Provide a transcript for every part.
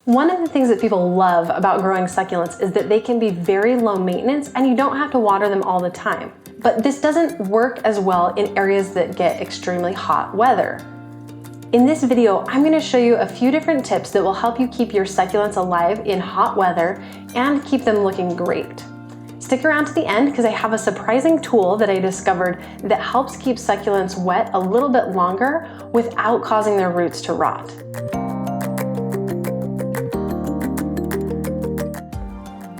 One of the things that people love about growing succulents is that they can be very low maintenance and you don't have to water them all the time. But this doesn't work as well in areas that get extremely hot weather. In this video, I'm going to show you a few different tips that will help you keep your succulents alive in hot weather and keep them looking great. Stick around to the end because I have a surprising tool that I discovered that helps keep succulents wet a little bit longer without causing their roots to rot.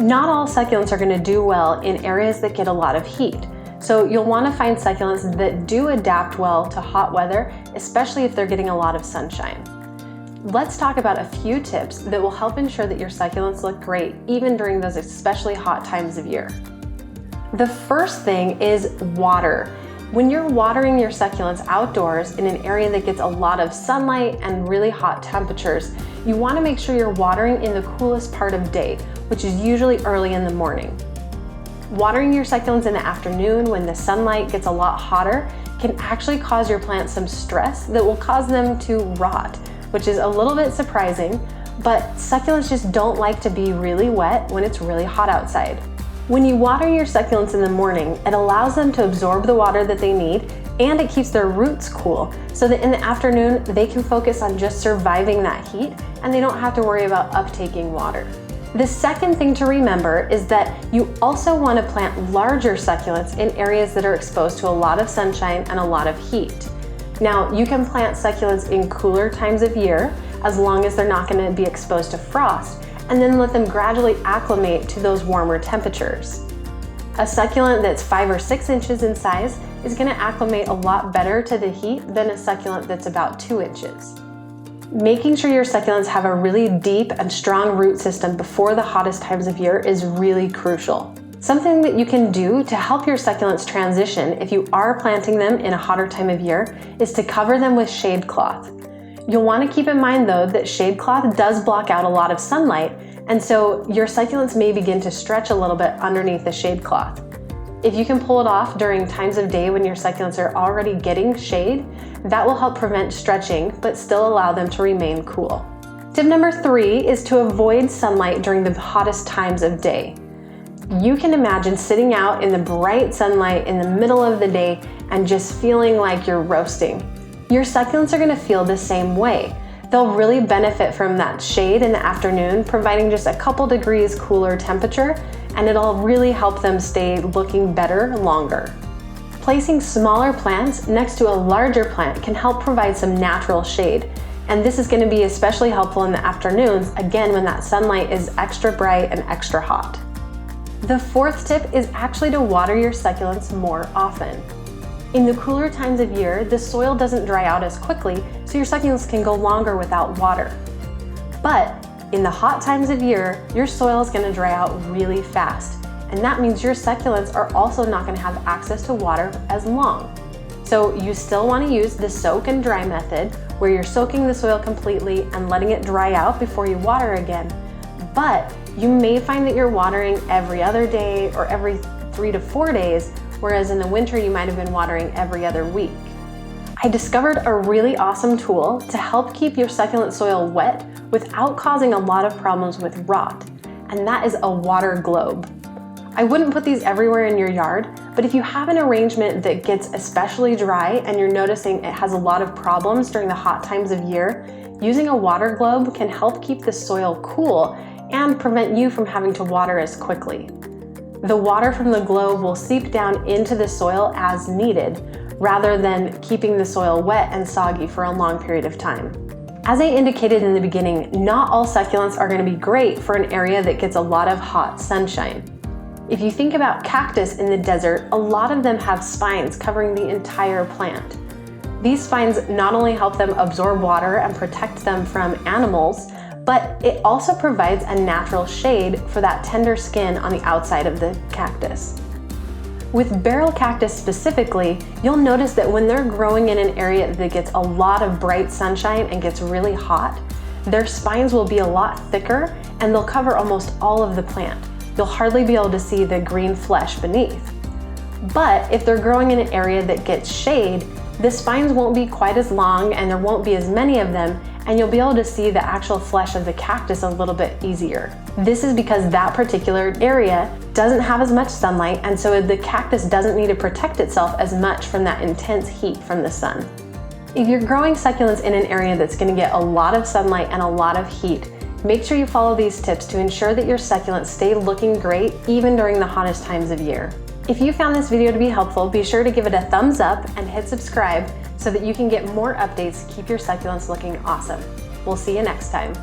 Not all succulents are going to do well in areas that get a lot of heat. So you'll want to find succulents that do adapt well to hot weather, especially if they're getting a lot of sunshine. Let's talk about a few tips that will help ensure that your succulents look great even during those especially hot times of year. The first thing is water. When you're watering your succulents outdoors in an area that gets a lot of sunlight and really hot temperatures, you want to make sure you're watering in the coolest part of day, which is usually early in the morning. Watering your succulents in the afternoon when the sunlight gets a lot hotter can actually cause your plants some stress that will cause them to rot, which is a little bit surprising, but succulents just don't like to be really wet when it's really hot outside. When you water your succulents in the morning, it allows them to absorb the water that they need and it keeps their roots cool so that in the afternoon they can focus on just surviving that heat and they don't have to worry about uptaking water. The second thing to remember is that you also want to plant larger succulents in areas that are exposed to a lot of sunshine and a lot of heat. Now, you can plant succulents in cooler times of year as long as they're not going to be exposed to frost, and then let them gradually acclimate to those warmer temperatures. A succulent that's 5 or 6 inches in size is going to acclimate a lot better to the heat than a succulent that's about 2 inches. Making sure your succulents have a really deep and strong root system before the hottest times of year is really crucial. Something that you can do to help your succulents transition if you are planting them in a hotter time of year is to cover them with shade cloth. You'll want to keep in mind though that shade cloth does block out a lot of sunlight, and so your succulents may begin to stretch a little bit underneath the shade cloth. If you can pull it off during times of day when your succulents are already getting shade, that will help prevent stretching but still allow them to remain cool. Tip number 3 is to avoid sunlight during the hottest times of day. You can imagine sitting out in the bright sunlight in the middle of the day and just feeling like you're roasting. Your succulents are going to feel the same way. They'll really benefit from that shade in the afternoon, providing just a couple degrees cooler temperature, and it'll really help them stay looking better longer. Placing smaller plants next to a larger plant can help provide some natural shade, and this is going to be especially helpful in the afternoons, again when that sunlight is extra bright and extra hot. The fourth tip is actually to water your succulents more often. In the cooler times of year, the soil doesn't dry out as quickly, so your succulents can go longer without water. But in the hot times of year, your soil is going to dry out really fast, and that means your succulents are also not going to have access to water as long. So you still want to use the soak and dry method, where you're soaking the soil completely and letting it dry out before you water again. But you may find that you're watering every other day or every 3 to 4 days, whereas in the winter you might have been watering every other week. I discovered a really awesome tool to help keep your succulent soil wet without causing a lot of problems with rot, and that is a water globe. I wouldn't put these everywhere in your yard, but if you have an arrangement that gets especially dry and you're noticing it has a lot of problems during the hot times of year, using a water globe can help keep the soil cool and prevent you from having to water as quickly. The water from the globe will seep down into the soil as needed, rather than keeping the soil wet and soggy for a long period of time. As I indicated in the beginning, not all succulents are going to be great for an area that gets a lot of hot sunshine. If you think about cactus in the desert, a lot of them have spines covering the entire plant. These spines not only help them absorb water and protect them from animals, but it also provides a natural shade for that tender skin on the outside of the cactus. With barrel cactus specifically, you'll notice that when they're growing in an area that gets a lot of bright sunshine and gets really hot, their spines will be a lot thicker and they'll cover almost all of the plant. You'll hardly be able to see the green flesh beneath. But if they're growing in an area that gets shade, the spines won't be quite as long and there won't be as many of them, and you'll be able to see the actual flesh of the cactus a little bit easier. This is because that particular area doesn't have as much sunlight, and so the cactus doesn't need to protect itself as much from that intense heat from the sun. If you're growing succulents in an area that's going to get a lot of sunlight and a lot of heat, make sure you follow these tips to ensure that your succulents stay looking great even during the hottest times of year. If you found this video to be helpful, be sure to give it a thumbs up and hit subscribe so that you can get more updates to keep your succulents looking awesome. We'll see you next time.